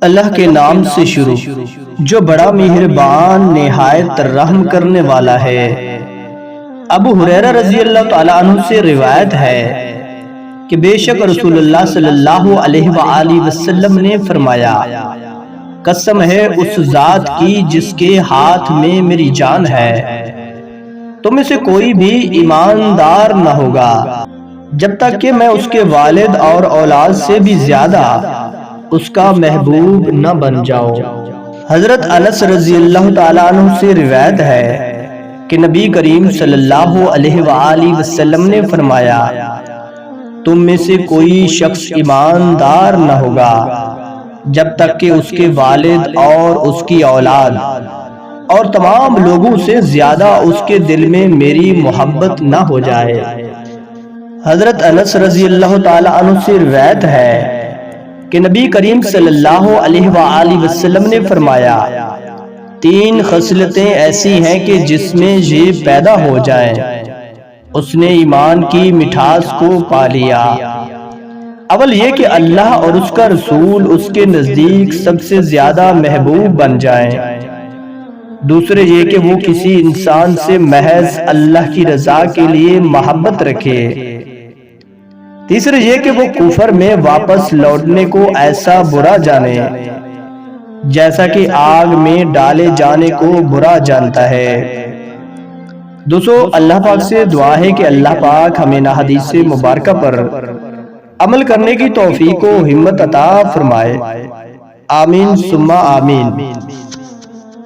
اللہ کے نام سے شروع جو بڑا مہربان نہایت رحم کرنے والا ہے۔ ابو ہریرہ رضی اللہ تعالیٰ عنہ سے روایت ہے کہ بے شک رسول اللہ صلی اللہ علیہ وآلہ وسلم نے فرمایا، قسم ہے اس ذات کی جس کے ہاتھ میں میری جان ہے، تم میں سے کوئی بھی ایماندار نہ ہوگا جب تک کہ میں اس کے والد اور اولاد سے بھی زیادہ اس کا محبوب نہ بن جاؤ۔ حضرت انس رضی اللہ تعالیٰ عنہ سے روایت ہے کہ نبی کریم صلی اللہ علیہ وآلہ وسلم نے فرمایا، تم میں سے کوئی شخص ایماندار نہ ہوگا جب تک کہ اس کے والد اور اس کی اولاد اور تمام لوگوں سے زیادہ اس کے دل میں میری محبت نہ ہو جائے۔ حضرت انس رضی اللہ تعالیٰ عنہ سے روایت ہے کہ نبی کریم صلی اللہ علیہ وآلہ وسلم نے فرمایا، تین خصلتیں ایسی ہیں کہ جس میں یہ پیدا ہو جائیں اس نے ایمان کی مٹھاس کو پا لیا۔ اول یہ کہ اللہ اور اس کا رسول اس کے نزدیک سب سے زیادہ محبوب بن جائیں، دوسرے یہ کہ وہ کسی انسان سے محض اللہ کی رضا کے لیے محبت رکھے، تیسرے یہ کہ وہ کفر میں واپس لوٹنے کو ایسا برا جانے جیسا کہ آگ میں ڈالے جانے کو برا جانتا ہے۔ دوستو، اللہ پاک سے دعا ہے کہ اللہ پاک ہمیں نہ حدیث مبارکہ پر عمل کرنے کی توفیق و ہمت عطا فرمائے، آمین ثم آمین۔